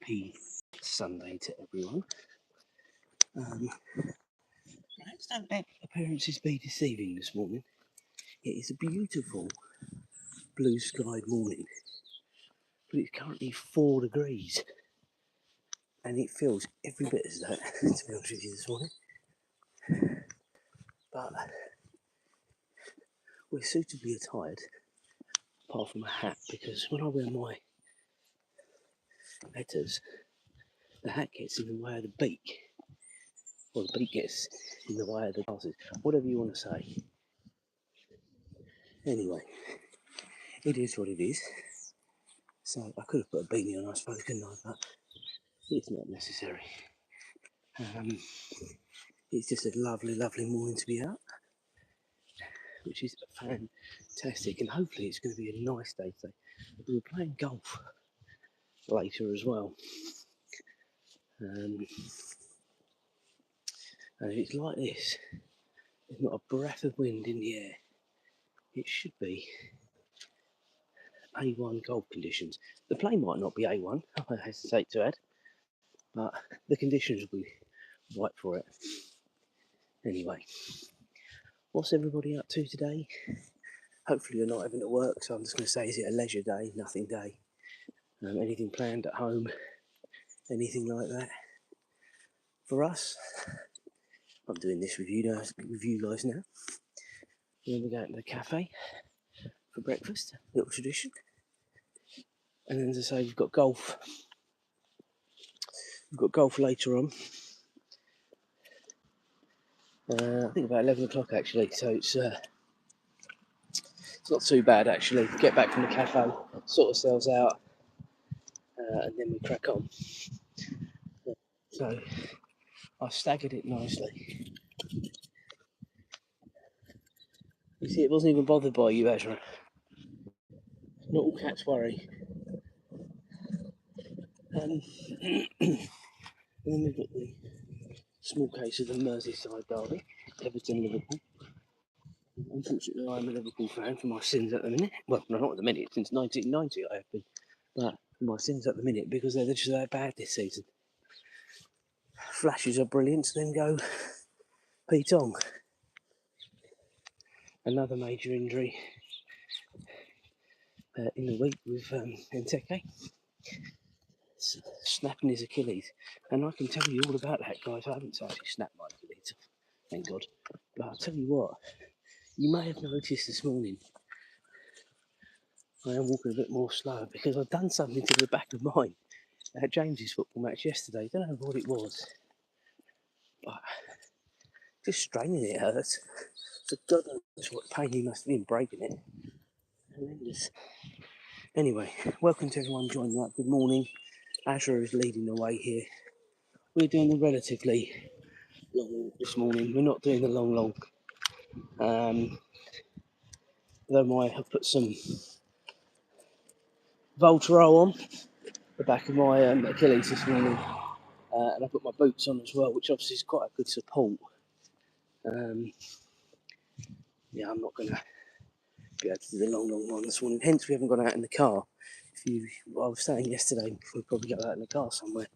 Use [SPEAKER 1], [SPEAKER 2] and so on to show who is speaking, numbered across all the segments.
[SPEAKER 1] happy Sunday to everyone. Perhaps don't let appearances be deceiving this morning. It is a beautiful blue skied morning, but it's currently 4 degrees and it feels every bit as that, to be honest with you, this morning. But we're suitably attired, apart from a hat, because when I wear my letters, the hat gets in the way of the beak, or the beak gets in the way of the glasses, whatever you want to say. Anyway, it is what it is. So I could have put a beanie on, I suppose, couldn't I? But it's not necessary. It's just a lovely, lovely morning to be out, which is fantastic, and hopefully it's going to be a nice day today. We were playing golf later as well, and if it's like this, there's not a breath of wind in the air. It should be A1 golf conditions. The play might not be A1, I hesitate to add, but the conditions will be right for it. Anyway, what's everybody up to today? Hopefully you're not having to work, so I'm just going to say, is it a leisure day, nothing day? Anything planned at home? Anything like that? For us, I'm doing this with you guys now. Then we're going to the cafe for breakfast, little tradition. And then, as I say, we've got golf. We've got golf later on. I think about 11 o'clock actually, so it's not too bad actually. Get back from the cafe, sort ourselves out, and then we crack on. So I've staggered it nicely. You see, it wasn't even bothered by you, Azra. Not all cats worry. And then we've got the small case of the Merseyside derby, Everton Liverpool. Unfortunately, I'm a Liverpool fan for my sins at the minute. Well, no, not at the minute, since 1990 I have been. But for my sins at the minute, because they're just that bad this season. Flashes are brilliant, then go Pete Ong. Another major injury in the week with Enteke. Snapping his Achilles. And I can tell you all about that, guys. I haven't actually snapped my Achilles, thank God. But I'll tell you what, you may have noticed this morning I am walking a bit more slow because I've done something to the back of mine at James's football match yesterday. Don't know what it was, but just straining it hurts. So God knows what pain he must have been breaking it. Horrendous. Anyway, welcome to everyone joining up. Good morning. Azra is leading the way here. We're doing the relatively long walk this morning. We're not doing the long. Though I have put some Voltaren on the back of my Achilles this morning, and I put my boots on as well, which obviously is quite a good support. Yeah, I'm not going to be able to do the long one this morning. Hence, we haven't gone out in the car. I was saying yesterday, we'll probably go out in the car somewhere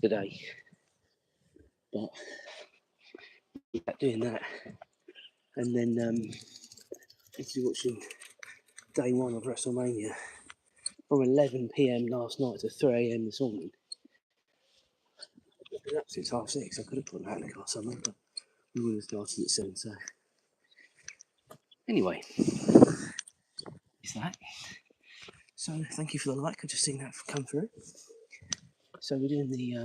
[SPEAKER 1] today. But yeah, doing that, and then actually watching day one of WrestleMania from 11 PM last night to 3 AM this morning. I've been up since 6:30. I could have put out in the car somewhere, but we would have started at 7. So anyway, is that. So thank you for the like. I've just seen that come through. So we're doing the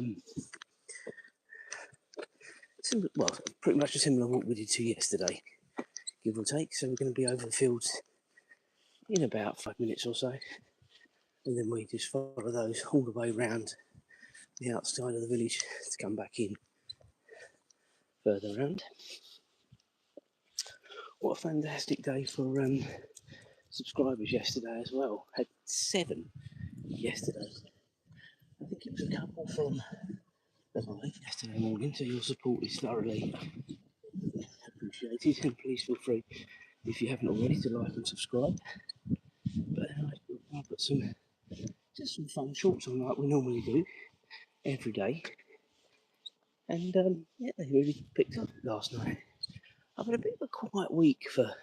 [SPEAKER 1] pretty much a similar walk we did to yesterday, give or take. So we're going to be over the fields in about 5 minutes or so, and then we just follow those all the way around the outside of the village to come back in further around. What a fantastic day for subscribers yesterday as well. Had 7 yesterday. I think it was a couple from yesterday morning, so your support is thoroughly appreciated, and please feel free, if you haven't already, to like and subscribe. But I'll put some fun shorts on like we normally do, every day, and yeah, they really picked up last night. I've had a bit of a quiet week for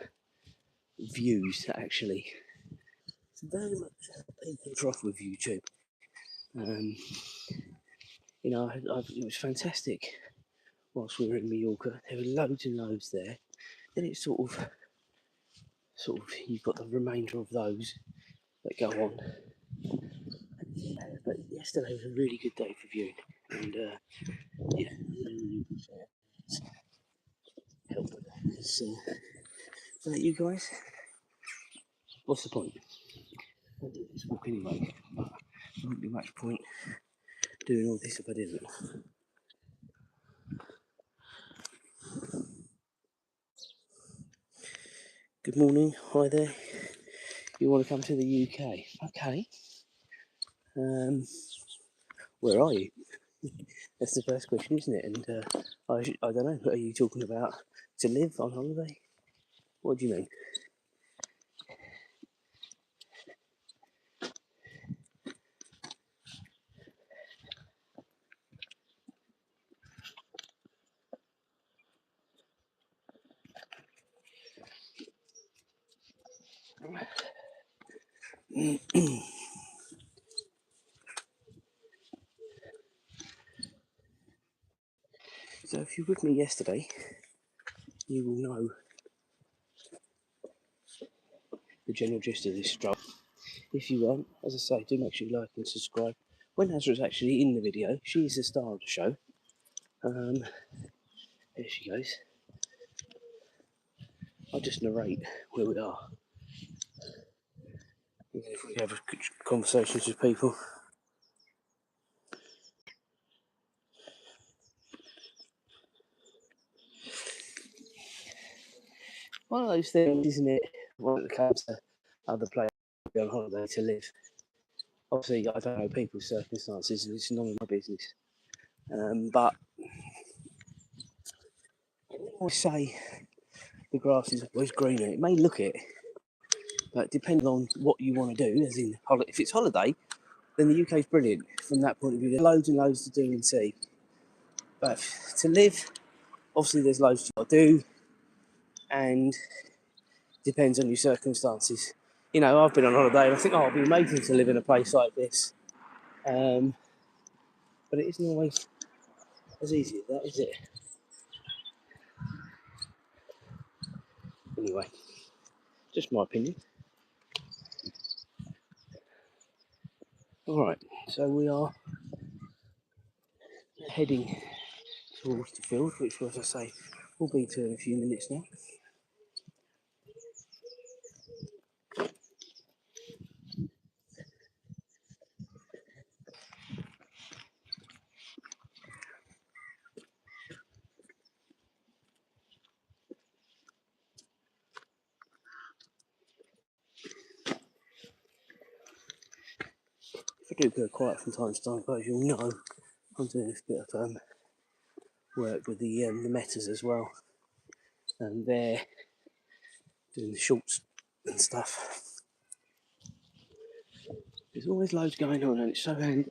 [SPEAKER 1] views, actually. It's very much a peak and trough with YouTube. Um, it was fantastic whilst we were in Mallorca. There were loads and loads there. Then it's sort of, you've got the remainder of those that go on. But yesterday was a really good day for viewing, and yeah, help with that. So, you guys, what's the point? I'll do this walk anyway, but there wouldn't be much point doing all this if I didn't. Good morning, hi there. You want to come to the UK? Okay. Where are you? That's the first question, isn't it? And I don't know. Are you talking about to live on holiday? What do you mean? So if you were with me yesterday, you will know the general gist of this stroll. If you weren't, as I say, do make sure you like and subscribe. When Azra's actually in the video, she's the star of the show. There she goes. I'll just narrate where we are. If we have conversations with people. One of those things, isn't it? When it comes to other players on holiday to live. Obviously, I don't know people's circumstances, and it's none of my business. But I always say the grass is always greener. It may look it, but depending on what you want to do, as in if it's holiday, then the UK is brilliant from that point of view. There's loads and loads to do and see. But to live, obviously, there's loads to do, and depends on your circumstances. You know, I've been on holiday and I think, oh, it'd be amazing to live in a place like this. But it isn't always as easy as that, is it? Anyway, just my opinion. All right, so we are heading towards the field, which, as I say, will be to in a few minutes now. If I do go quiet from time to time, guys, you'll know I'm doing a bit of work with the metas as well, and they're doing the shorts and stuff. There's always loads going on, and it's so handy.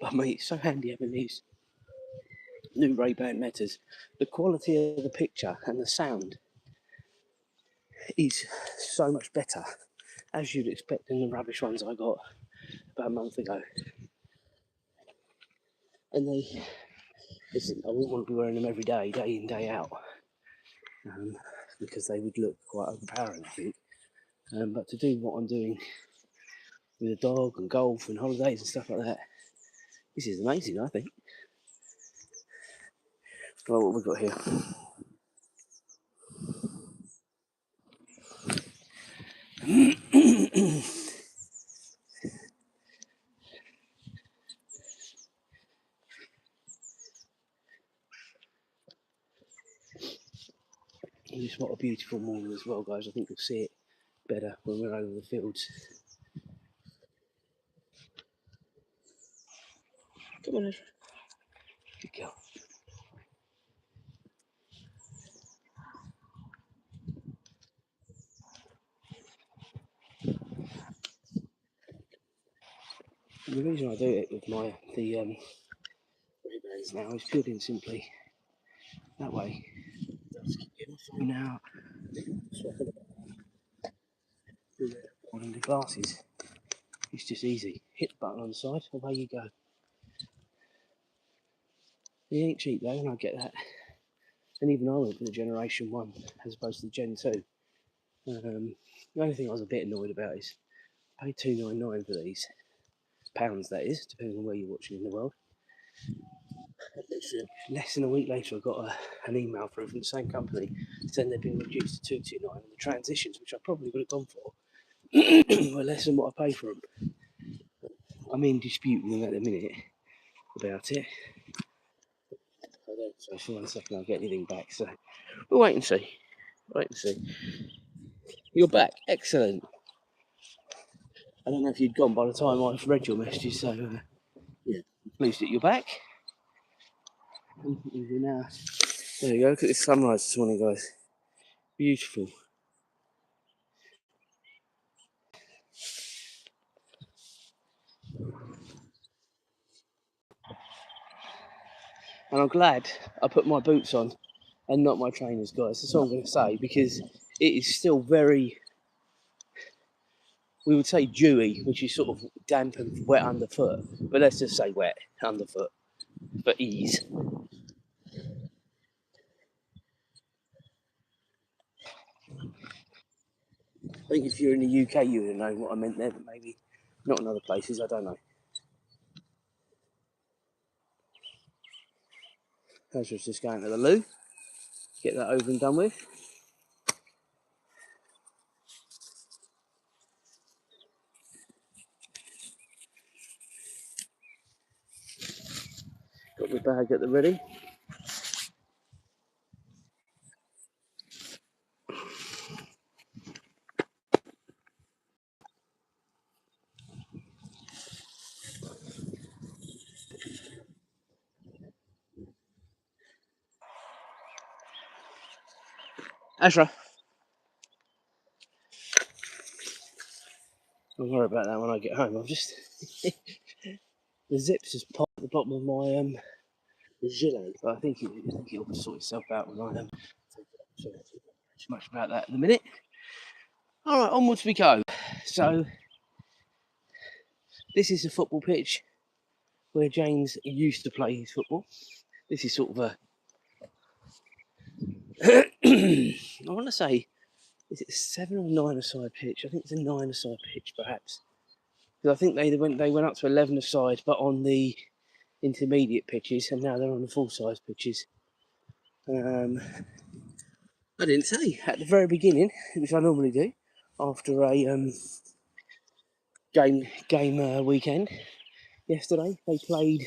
[SPEAKER 1] It's so handy having these new Ray-Ban metas. The quality of the picture and the sound is so much better, as you'd expect, than the rubbish ones I got about a month ago. And listen, I wouldn't want to be wearing them every day, day in, day out, because they would look quite overpowering, I think. But to do what I'm doing with a dog and golf and holidays and stuff like that, this is amazing, I think. Well, what have we got here? Just what a beautiful morning as well, guys. I think you'll see it better when we're over the fields. Come on, Ezra. Good girl. The reason I do it with is now is purely and simply that way. Just get my phone out, one of the glasses. It's just easy. Hit the button on the side, away you go. It ain't cheap though, and I get that. And even I went for the Generation 1 as opposed to the Gen 2. The only thing I was a bit annoyed about is I paid £2.99 for these. Pounds, that is, depending on where you're watching in the world. Less than a week later, I got an email through from the same company saying they'd been reduced to £2.29, and the transitions, which I probably would have gone for, were less than what I paid for them. I'm in dispute with them at the minute about it. So for 1 second, I'll get anything back. So we'll wait and see. Wait and see. You're back. Excellent. I don't know if you'd gone by the time I've read your messages, so yeah, pleased that you're back. Now, there you go. Look at this sunrise this morning, guys. Beautiful. And I'm glad I put my boots on and not my trainers, guys. That's all I'm going to say, because it is still very, we would say dewy, which is sort of damp and wet underfoot, but let's just say wet underfoot for ease. I think if you're in the UK, you would know what I meant there, but maybe not in other places, I don't know. Azra's just going to the loo, get that over and done with. Got my bag at the ready. Azra. Don't worry about that when I get home. I've just the zips just popped at the bottom of my gilet, but I think it'll sort itself out when I so too much about that in a minute. All right, onwards we go. So this is the football pitch where James used to play his football. This is sort of a I want to say, is it a 7 or 9-a-side pitch? I think it's a 9-a-side pitch, perhaps. Because I think they went up to 11-a-side, but on the intermediate pitches, and now they're on the full-size pitches. I didn't say at the very beginning, which I normally do, after a game weekend. Yesterday they played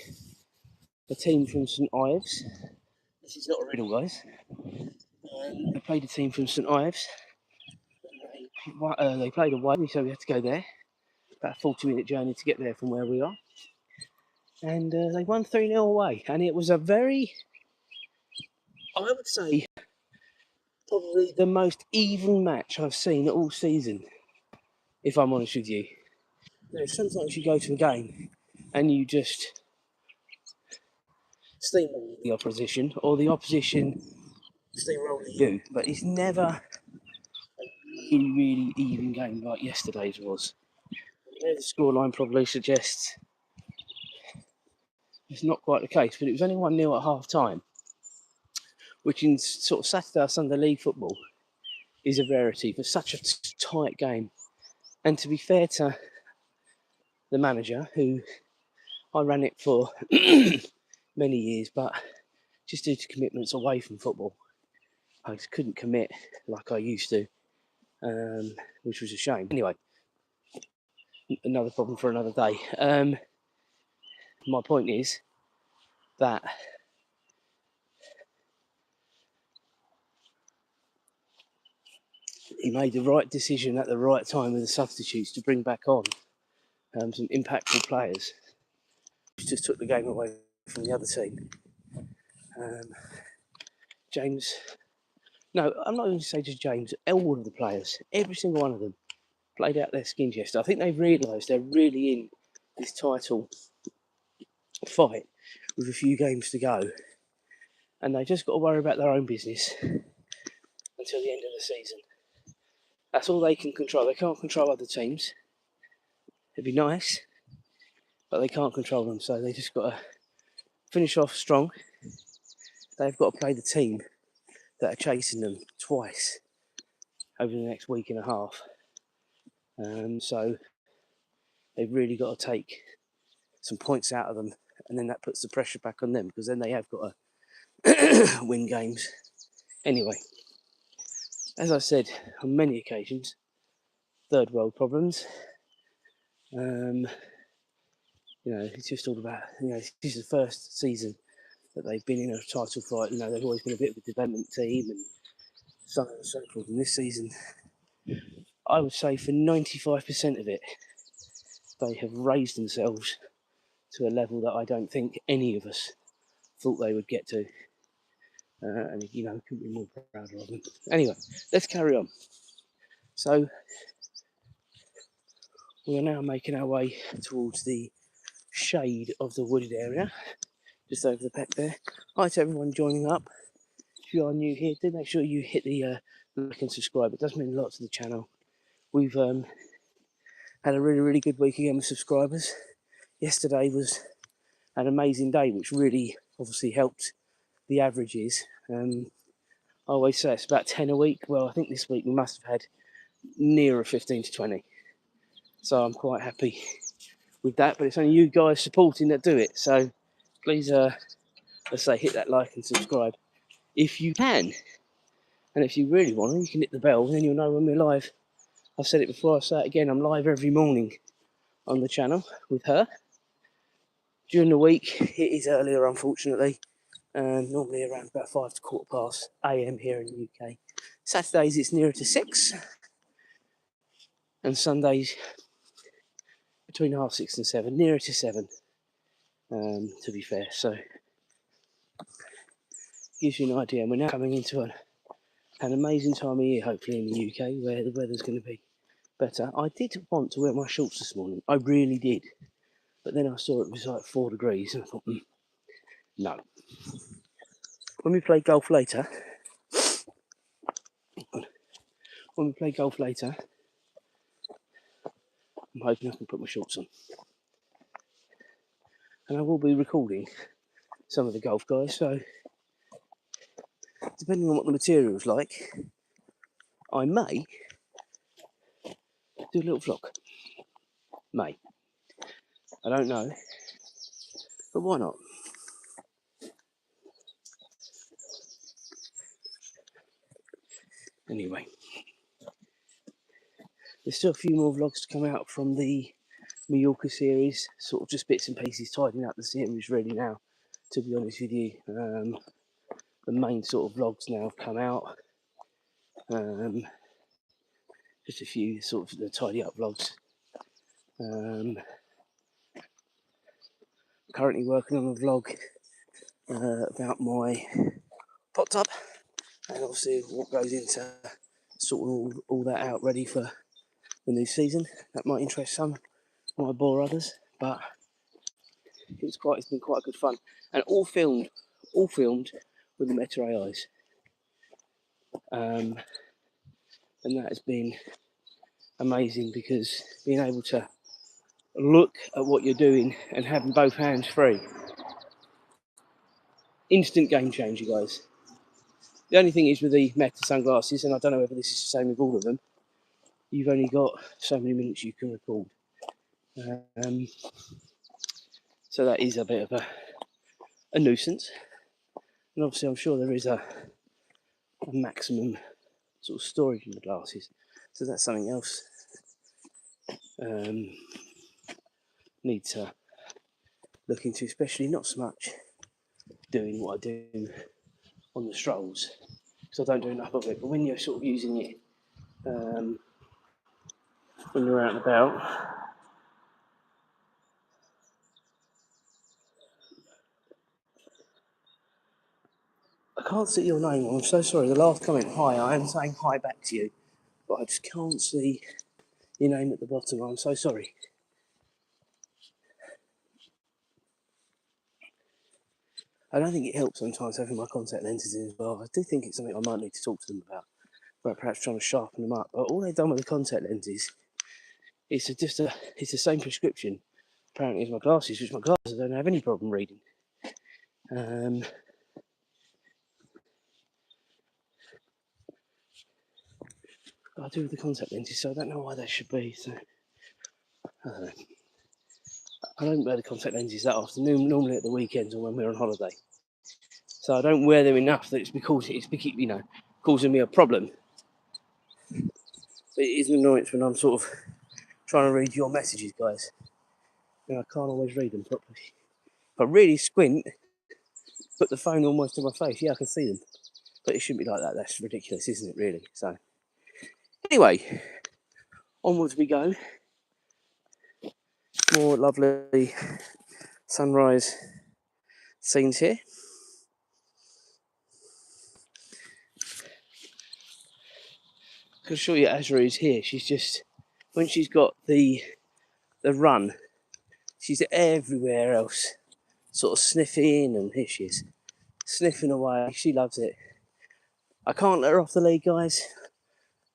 [SPEAKER 1] a team from St Ives. This is not a riddle, guys. They played a team from St Ives. They played away, so we had to go there. About a 40-minute journey to get there from where we are. And they won 3-0 away. And it was a very, I would say, probably the most even match I've seen all season, if I'm honest with you. You know, sometimes you go to a game and you just steamroll the opposition, or the opposition steamroll you, but it's never a really even game like yesterday's was. The scoreline probably suggests it's not quite the case, but it was only 1-0 at half time, which in sort of Saturday or Sunday league football is a rarity for such a tight game. And to be fair to the manager, who I ran it for many years, but just due to commitments away from football, I just couldn't commit like I used to, which was a shame. Anyway, another problem for another day. My point is that he made the right decision at the right time with the substitutes to bring back on some impactful players. He just took the game away from the other team. James, no, I'm not going to say just James, all of the players, every single one of them played out their skins yesterday. I think they've realised they're really in this title fight with a few games to go, and they just got to worry about their own business until the end of the season. That's all they can control. They can't control other teams. It'd be nice, but they can't control them, so they just got to finish off strong. They've got to play the team that are chasing them twice over the next week and a half. So they've really got to take some points out of them, and then that puts the pressure back on them, because then they have got to win games. Anyway, as I said on many occasions, third world problems. It's just all about, this is the first season that they've been in a title fight. They've always been a bit of a development team and so on and so forth. And this season, I would say for 95% of it, they have raised themselves to a level that I don't think any of us thought they would get to. And couldn't be more prouder of them. Anyway, let's carry on. So we are now making our way towards the shade of the wooded area, just over the peck there. Hi to everyone joining up. If you are new here, do make sure you hit the like and subscribe. It does mean a lot to the channel. We've had a really, really good week again with subscribers. Yesterday was an amazing day, which really obviously helped the averages. I always say it's about 10 a week. Well, I think this week we must have had nearer 15 to 20. So I'm quite happy with that, but it's only you guys supporting that do it. So please, let's say, hit that like and subscribe if you can. And if you really want to, you can hit the bell, then you'll know when we're live. I've said it before, I'll say it again, I'm live every morning on the channel with her. During the week, it is earlier, unfortunately. Normally around about 5 to 1:15 a.m. here in the UK. Saturdays, it's nearer to 6. And Sundays, between 6:30 and 7, nearer to 7, to be fair. So, gives you an idea. And we're now coming into an amazing time of year, hopefully, in the UK, where the weather's going to be better. I did want to wear my shorts this morning. I really did. But then I saw it was like 4 degrees, and I thought, no. When we play golf later, I'm hoping I can put my shorts on. And I will be recording some of the golf guys, so depending on what the material's like, I may do a little vlog. May. I don't know, but why not? Anyway, there's still a few more vlogs to come out from the Mallorca series, sort of just bits and pieces tidying up the series really now, to be honest with you. The main sort of vlogs now have come out. Just a few sort of the tidy up vlogs. Currently working on a vlog about my pot tub, and obviously what goes into sorting all that out ready for the new season. That might interest some, might bore others, but it's been quite good fun, and all filmed with the Meta AIs, and that has been amazing, because being able to look at what you're doing and having both hands free, instant game changer, guys. The only thing is with the Meta sunglasses, and I don't know whether this is the same with all of them, you've only got so many minutes you can record. So that is a bit of a nuisance. And obviously I'm sure there is a maximum sort of storage in the glasses. So that's something else need to look into, especially not so much doing what I do on the strolls, because I don't do enough of it, but when you're sort of using it when you're out and about, I can't see your name. I'm so sorry. The last comment, hi, I am saying hi back to you, but I just can't see your name at the bottom. I'm so sorry. I don't think it helps sometimes having my contact lenses in as well. I do think it's something I might need to talk to them about perhaps trying to sharpen them up. But all they've done with the contact lenses is it's the same prescription apparently as my glasses, which my glasses I don't have any problem reading. I do with the contact lenses, so I don't know why that should be. So I don't know. I don't wear the contact lenses that often, normally at the weekends or when we're on holiday. So I don't wear them enough that it's because it's causing me a problem. But it is an annoyance when I'm sort of trying to read your messages, guys. I can't always read them properly. If I really squint, put the phone almost to my face, yeah, I can see them. But it shouldn't be like that. That's ridiculous, isn't it, really? So anyway, onwards we go. More lovely sunrise scenes here. I can show you Azra is here. She's just, when she's got the run, she's everywhere else, sort of sniffing, and here she is, sniffing away. She loves it. I can't let her off the lead, guys.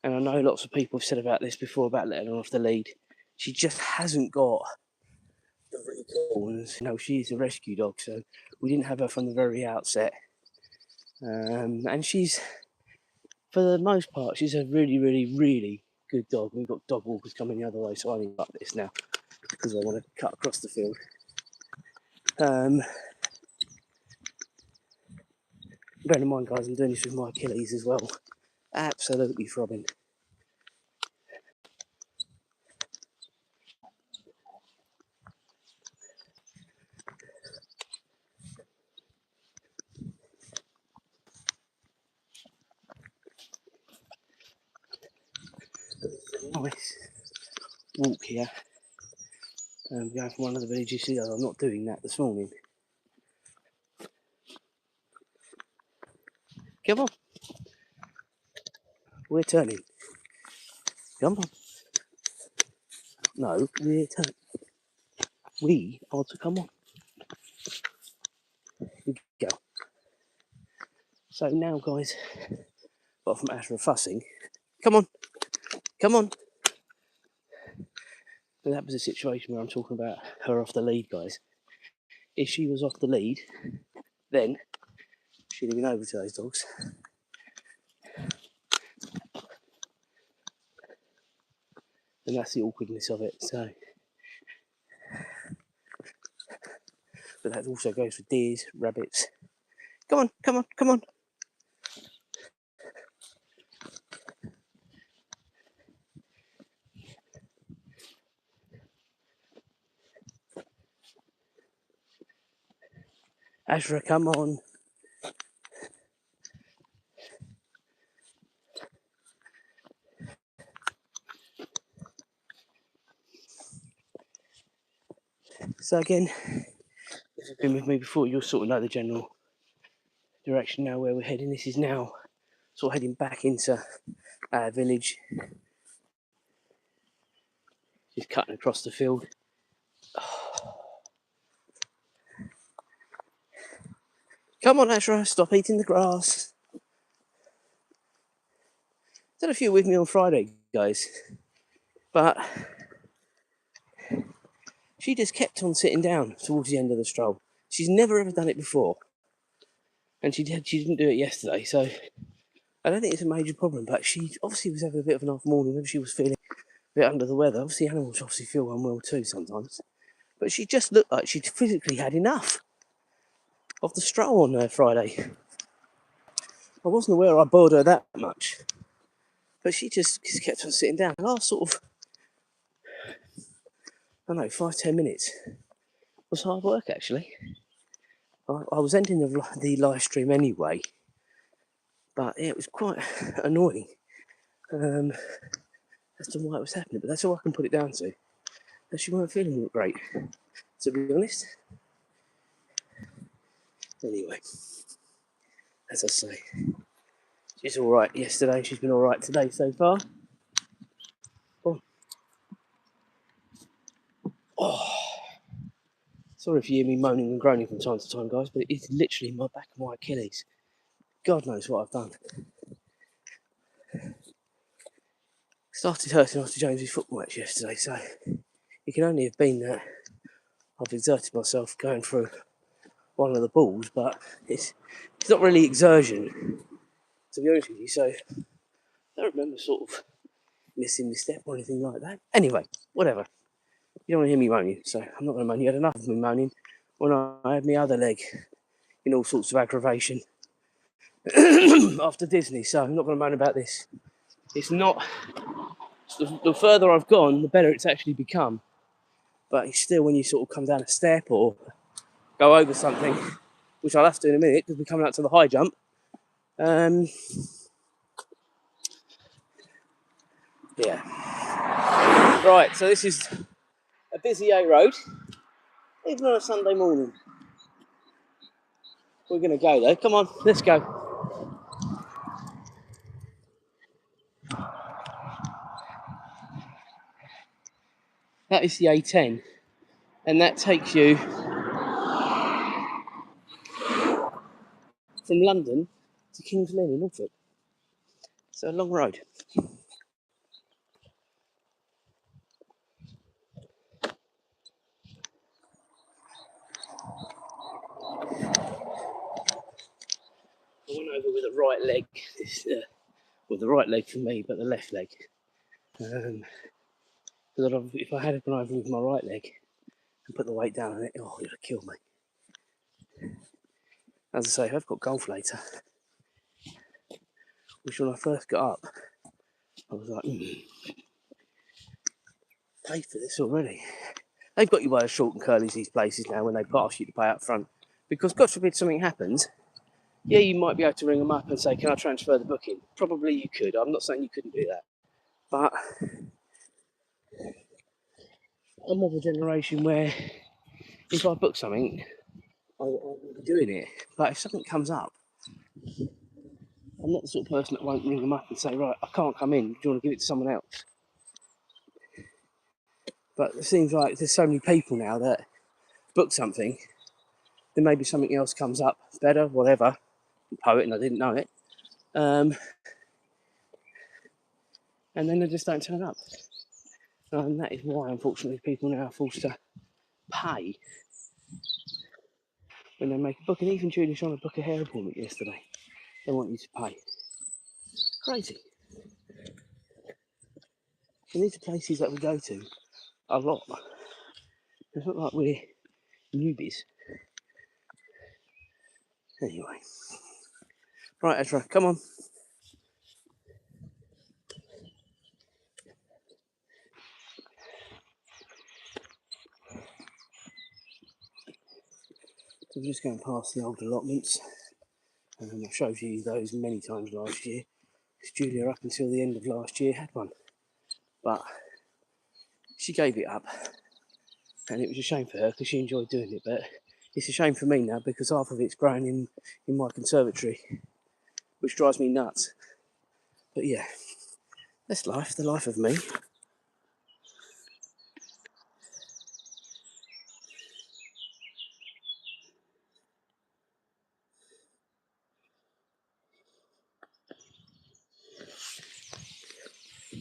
[SPEAKER 1] And I know lots of people have said about this before, about letting her off the lead. She just hasn't got the recall. She is a rescue dog, so we didn't have her from the very outset. And she's, for the most part, she's a really, really, really good dog. We've got dog walkers coming the other way, so I need to up this now because I want to cut across the field. Bear in mind, guys, I'm doing this with my Achilles as well. Absolutely throbbing. Nice walk here. Going from one of the villages to the other. I'm not doing that this morning. Come on. We're turning. Come on. No, we're turning. We are to come on. Here we go. So now, guys, apart from Azra fussing, come on. Come on. And that was a situation where I'm talking about her off the lead, guys. If she was off the lead, then she'd have been over to those dogs. And that's the awkwardness of it. So, but that also goes for deers, rabbits. Come on, come on, come on. Azra, come on. So again, if you've been with me before, you'll sort of know the general direction now where we're heading. This is now sort of heading back into our village. Just cutting across the field. Come on, Azra, stop eating the grass. Did a few with me on Friday, guys, but she just kept on sitting down towards the end of the stroll. She's never ever done it before, and she didn't do it yesterday, so I don't think it's a major problem. But she obviously was having a bit of an off morning. Maybe she was feeling a bit under the weather. Obviously, animals obviously feel unwell too sometimes, but she just looked like she'd physically had enough of the stroll on Friday. I wasn't aware I bored her that much, but she just kept on sitting down. The last sort of, I don't know, 5-10 minutes was hard work actually. I was ending the live stream anyway, but yeah, it was quite annoying as to why it was happening. But that's all I can put it down to. That she weren't feeling great, to be honest. Anyway, as I say, she's all right yesterday. She's been all right today so far. Oh. Sorry if you hear me moaning and groaning from time to time, guys, but it's literally my back of my Achilles. God knows what I've done. Started hurting after James's football match yesterday, so it can only have been that I've exerted myself going through one of the balls, but it's not really exertion, to be honest with you, so I don't remember sort of missing my step or anything like that. Anyway, whatever. You don't want to hear me moaning, so I'm not going to moan. You had enough of me moaning when I had my other leg in all sorts of aggravation after Disney, so I'm not going to moan about this. It's not... The further I've gone, the better it's actually become. But it's still, when you sort of come down a step or go over something, which I'll have to do in a minute because we're coming out to the high jump. Yeah. Right, so this is a busy A road, even on a Sunday morning. We're going to go though. Come on, let's go. That is the A10, and that takes you from London to King's Lynn in Norfolk. It's a long road. I went over with the right leg. Well, the right leg for me, but the left leg. Because if I had gone over with my right leg and put the weight down on it, oh, it would have killed me. As I say, I've got golf later, which when I first got up, I was like, paid for this already. They've got you by the short and curlies, these places now, when they ask you to pay up front. Because God forbid something happens, yeah, you might be able to ring them up and say, can I transfer the booking? Probably you could. I'm not saying you couldn't do that. But I'm of a generation where if I book something, I will be doing it. But if something comes up, I'm not the sort of person that won't ring them up and say, right, I can't come in. Do you want to give it to someone else? But it seems like there's so many people now that book something, then maybe something else comes up better, whatever. I'm a poet and I didn't know it. And then they just don't turn up. And that is why, unfortunately, people now are forced to pay when they make a book. And even Julie's trying to book a hair appointment yesterday. They want you to pay. Crazy. And these are places that we go to a lot. It's not like we're newbies. Anyway. Right, Azra, come on. So we're just going past the old allotments. I showed you those many times last year. Because Julia, up until the end of last year, had one. But she gave it up. And it was a shame for her because she enjoyed doing it. But it's a shame for me now because half of it's grown in my conservatory, which drives me nuts. But yeah, that's life, the life of me.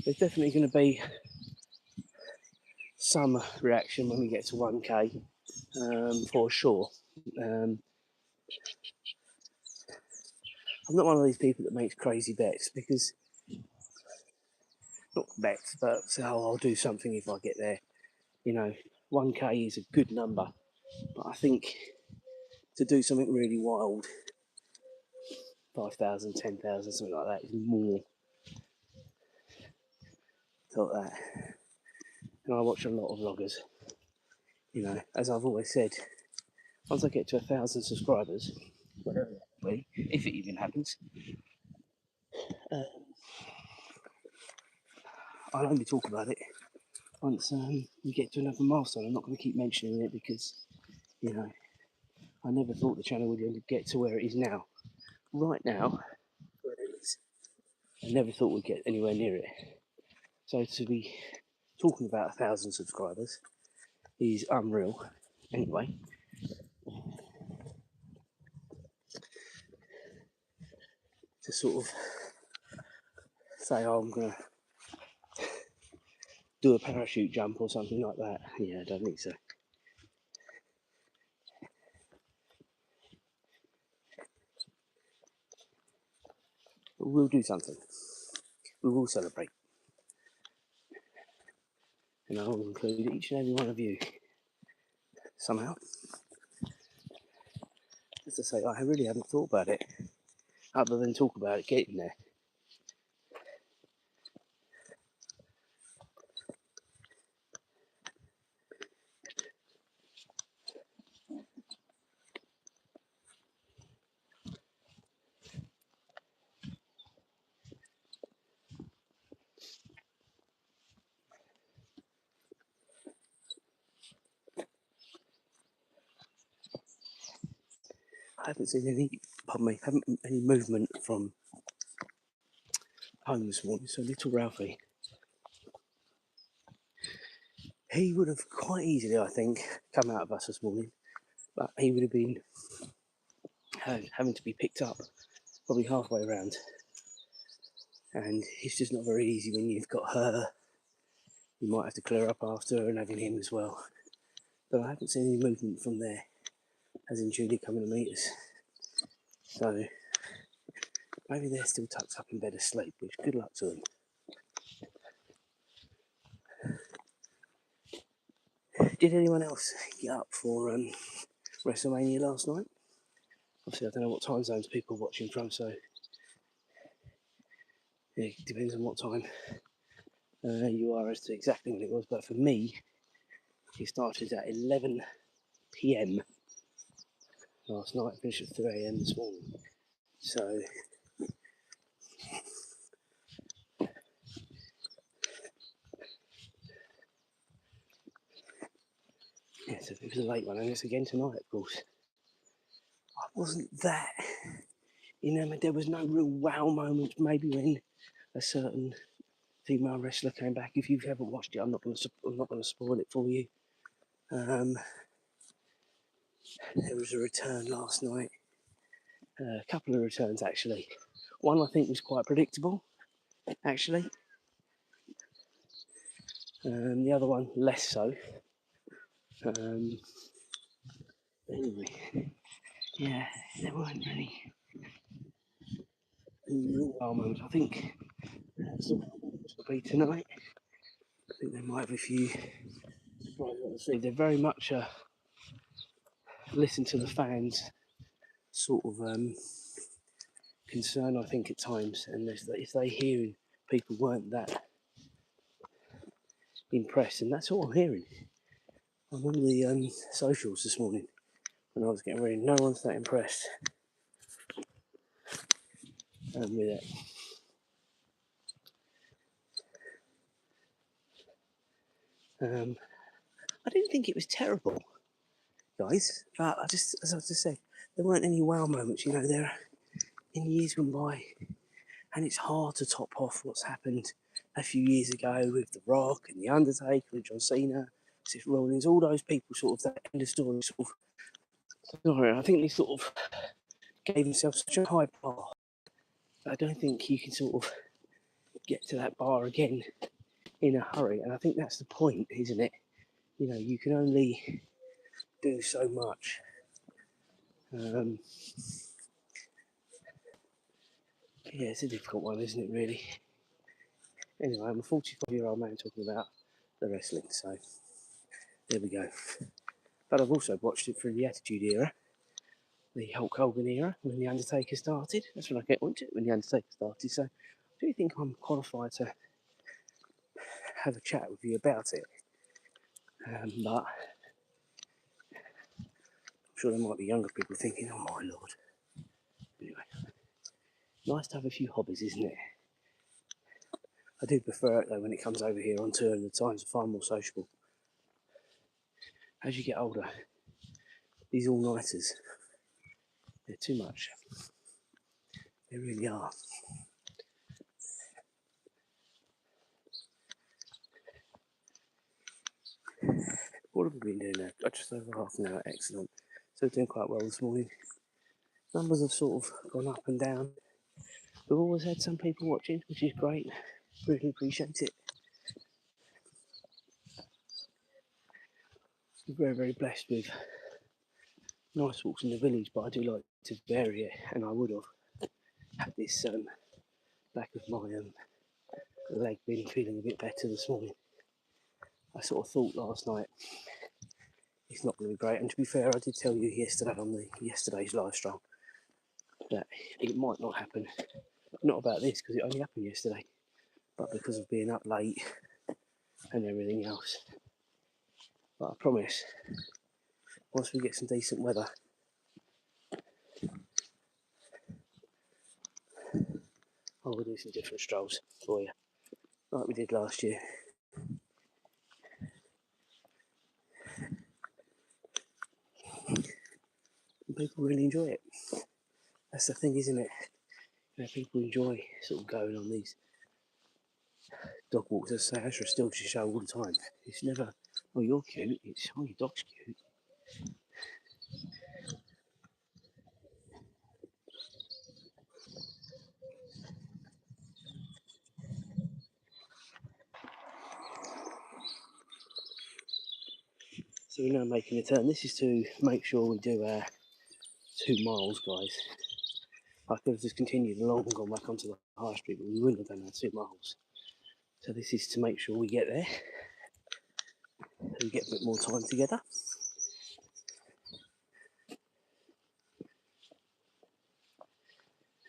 [SPEAKER 1] There's definitely going to be some reaction when we get to 1k, for sure. I'm not one of these people that makes crazy bets because, not bets, but say, oh, I'll do something if I get there. You know, 1k is a good number, but I think to do something really wild, 5,000, 10,000, something like that is more. Thought that. And I watch a lot of vloggers. You know, as I've always said, once I get to 1,000 subscribers, whatever that will be, if it even happens, I'll only talk about it once we get to another milestone. I'm not going to keep mentioning it because, you know, I never thought the channel would get to where it is now. Right now, where it is, I never thought we'd get anywhere near it. So to be talking about 1,000 subscribers is unreal. Anyway, to sort of say, oh, I'm going to do a parachute jump or something like that. Yeah, I don't think so. But we'll do something. We will celebrate. And I will include each and every one of you somehow. As I say, I really haven't thought about it, other than talk about it getting there. I haven't seen any movement from home this morning. So little Ralphie, he would have quite easily, I think, come out of us this morning, but he would have been having to be picked up probably halfway around. And it's just not very easy when you've got her. You might have to clear up after her and having him as well. But I haven't seen any movement from there, as in Julie coming to meet us. So maybe they're still tucked up in bed asleep, which good luck to them. Did anyone else get up for WrestleMania last night? Obviously, I don't know what time zones people are watching from, so it depends on what time you are as to exactly when it was. But for me, it started at 11 p.m. last night, finished at 3 a.m. this morning. So yeah, so it was a late one, and it's again tonight, of course. I wasn't that there was no real wow moment. Maybe when a certain female wrestler came back. If you've ever watched it, I'm not going to spoil it for you. There was a return last night. A couple of returns actually. One I think was quite predictable, actually. The other one less so. Anyway, yeah, there weren't any real wow moments. I think that's the moments will be tonight. I think they might have a few surprises. They're very much listen to the fans sort of concern, I think, at times, and if they hear people weren't that impressed, and that's all I'm hearing. I'm on the socials this morning when I was getting ready. No one's that impressed with it. I didn't think it was terrible, guys, but as I just said, there weren't any wow moments. There in years gone by, and it's hard to top off what's happened a few years ago with The Rock and The Undertaker and John Cena, Seth Rollins, all those people sort of that end of story sort of. Sorry, I think they sort of gave themselves such a high bar. I don't think you can sort of get to that bar again in a hurry, and I think that's the point, isn't it? You can only do so much. Yeah, it's a difficult one, isn't it, really? Anyway, I'm a 45-year-old man talking about the wrestling, so there we go. But I've also watched it through the Attitude Era, the Hulk Hogan era, when The Undertaker started. That's when I get onto it, when The Undertaker started. So I do think I'm qualified to have a chat with you about it. But I'm sure there might be younger people thinking, oh my lord. Anyway, nice to have a few hobbies, isn't it? I do prefer it though when it comes over here on tour, and the times are far more sociable. As you get older, these all-nighters, they're too much. They really are. What have we been doing now? Just over half an hour, excellent. So we're doing quite well this morning. Numbers have sort of gone up and down. We've always had some people watching, which is great. Really appreciate it. We're very, very blessed with nice walks in the village, but I do like to vary it, and I would have had this back of my leg been feeling a bit better this morning. I sort of thought last night it's not going to be great, and to be fair, I did tell you yesterday on yesterday's live stream that it might not happen. Not about this, because it only happened yesterday, but because of being up late and everything else. But I promise, once we get some decent weather, I will do some different strolls for you, like we did last year. And people really enjoy it. That's the thing, isn't it? You know, people enjoy sort of going on these dog walks. As I say, Azra still to show all the time. It's never, oh, you're cute. It's, oh, your dog's cute. So we're now making a turn. This is to make sure we do our 2 miles, guys. I could have just continued along and gone back onto the high street, but we wouldn't have done our 2 miles. So this is to make sure we get there, so we get a bit more time together.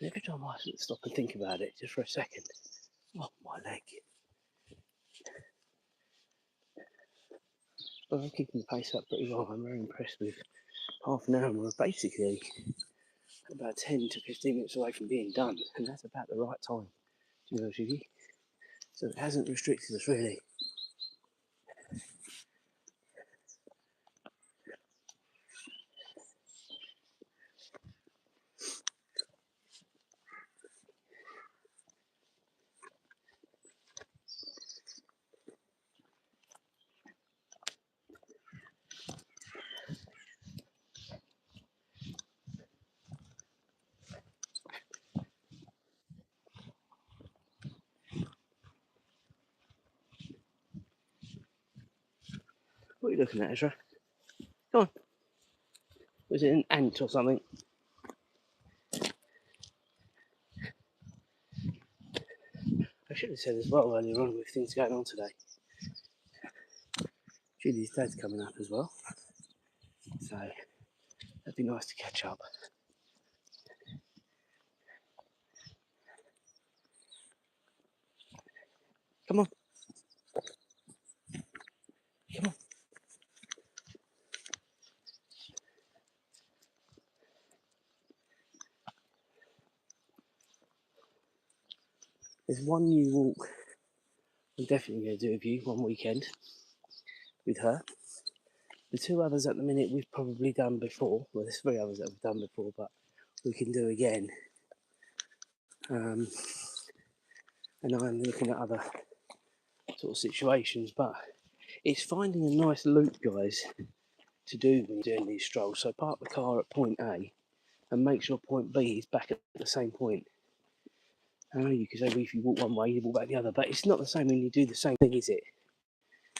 [SPEAKER 1] And every time I stop and think about it, just for a second, oh, my leg. Well, I'm keeping the pace up pretty well. I'm very impressed with half an hour. We're basically about 10 to 15 minutes away from being done, and that's about the right time, to be honest with you. So it hasn't restricted us really. What are you looking at, Azra? Come on. Was it an ant or something? I should have said as well earlier on with things going on today. Julie's dad's coming up as well, so that'd be nice to catch up. Come on. Come on. There's one new walk I'm definitely going to do with you one weekend with her. The 2 others at the minute we've probably done before. Well, there's 3 others that we've done before, but we can do again. And I'm looking at other sort of situations, but it's finding a nice loop, guys, to do when you're doing these strolls. So park the car at point A and make sure point B is back at the same point. I know you could say, well, if you walk one way, you walk back the other, but it's not the same when you do the same thing, is it?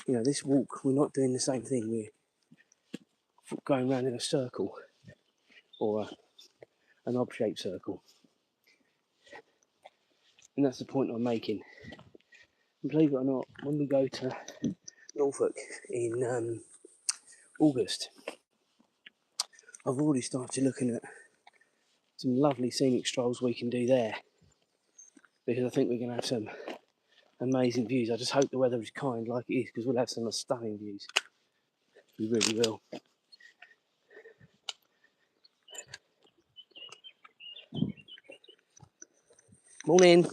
[SPEAKER 1] You know, this walk, we're not doing the same thing. We're going around in a circle or an odd-shaped circle. And that's the point I'm making. And believe it or not, when we go to Norfolk in August, I've already started looking at some lovely scenic strolls we can do there, because I think we're going to have some amazing views. I just hope the weather is kind like it is, because we'll have some stunning views. We really will. Morning.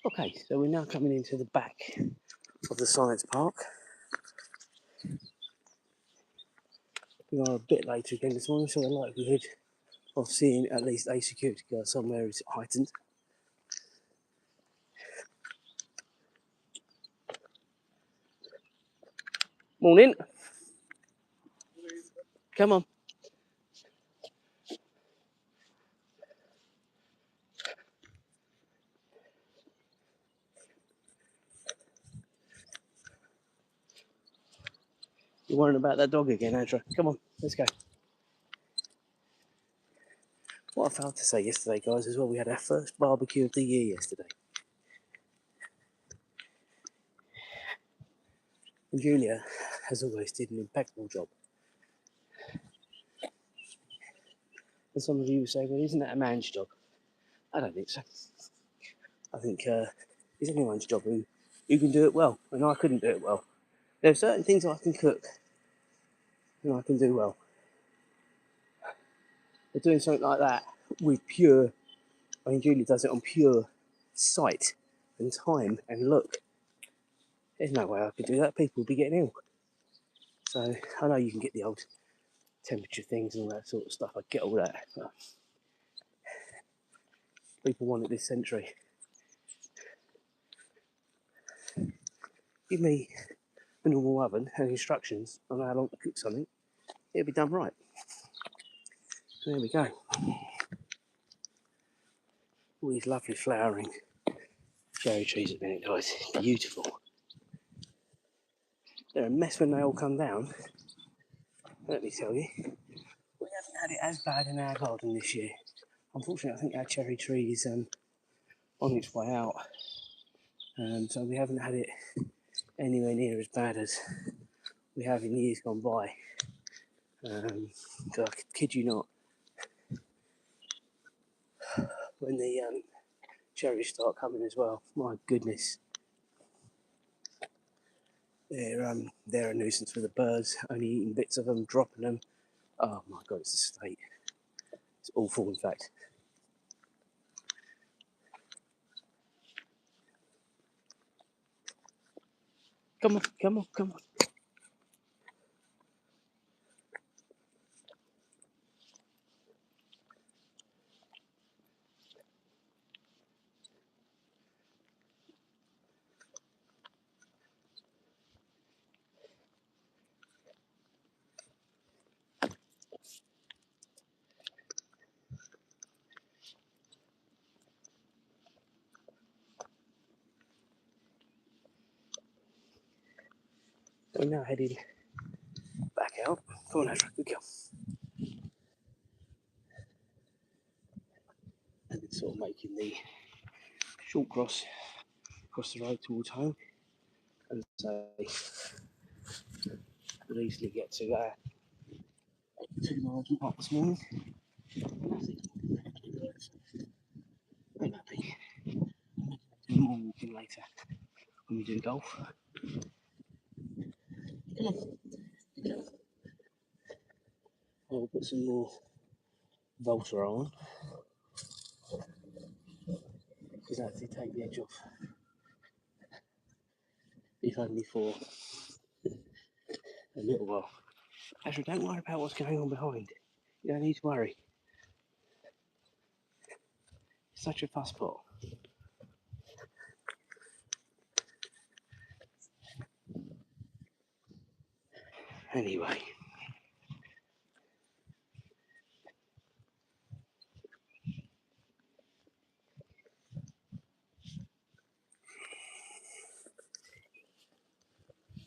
[SPEAKER 1] Okay, so we're now coming into the back of the science park. We are a bit later again this morning, so the likelihood of seeing at least a security guard somewhere is heightened. Morning. Come on. You're worrying about that dog again, Azra. Come on, let's go. What I failed to say yesterday, guys, as well, we had our first barbecue of the year yesterday. And Julia, as always, did an impeccable job. And some of you would say, well, isn't that a man's job? I don't think so. I think it's anyone's job who can do it well, and I couldn't do it well. There are certain things I can cook and I can do well. But doing something like that with pure, I mean, Julia does it on pure sight and time and look. There's no way I could do that. People would be getting ill. So I know you can get the old temperature things and all that sort of stuff. I get all that. But people want it this century. Give me a normal oven and instructions on how long to cook something. It'll be done right. So there we go. All these lovely flowering cherry trees at the minute, guys. Beautiful. They're a mess when they all come down. Let me tell you. We haven't had it as bad in our garden this year. Unfortunately, I think our cherry tree is on its way out. So we haven't had it anywhere near as bad as we have in years gone by. So I kid you not, when the cherries start coming as well, my goodness, they're a nuisance for the birds, only eating bits of them, dropping them. Oh my god, it's a state. It's awful, in fact. Come on, come on, come on. So we're now heading back out. Come on, Azra, good girl. And it's sort of making the short cross across the road towards home. And so we'll easily get to 2 miles apart this morning. And I think do more walking later when we do golf. Come on. I'll put some more Volta on because that did take the edge off, if only for a little while. Actually, don't worry about what's going on behind. You don't need to worry. It's such a fuss pot. Anyway.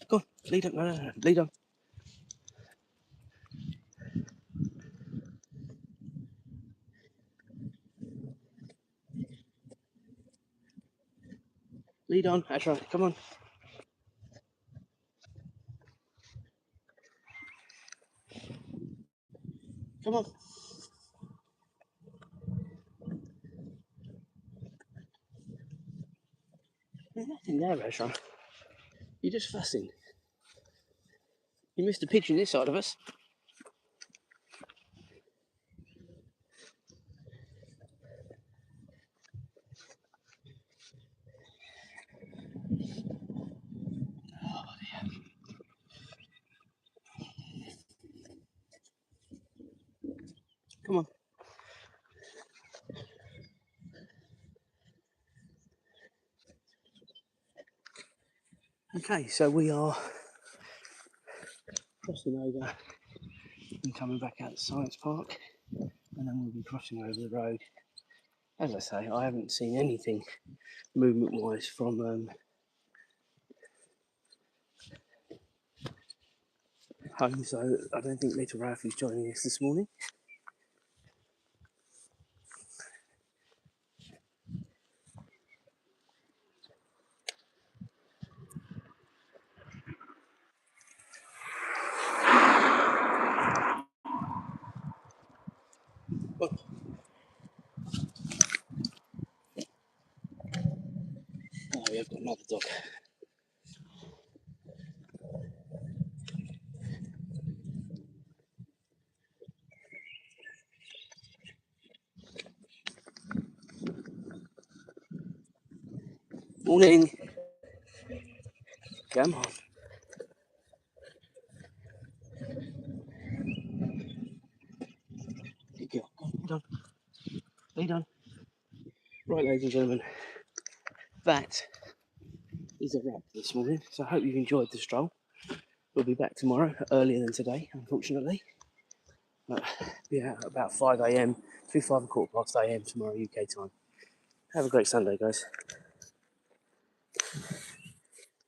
[SPEAKER 1] Go on, lead on. No, lead on. Lead on, Azra, come on. Come on. There's nothing there, Azra. You're just fussing. You missed a pigeon this side of us. Oh, dear. Come on. Okay, so we are crossing over and coming back out to Science Park, and then we'll be crossing over the road. As I say, I haven't seen anything movement-wise from home, so I don't think little Ralphie's joining us this morning. Oh, we have got another dog. Morning. Come on. Good girl. Lead on. Lead on. Right, ladies and gentlemen, that is a wrap this morning. So I hope you've enjoyed the stroll. We'll be back tomorrow, earlier than today, unfortunately. Yeah, about 5 a.m. through 5 a.m. tomorrow UK time. Have a great Sunday, guys.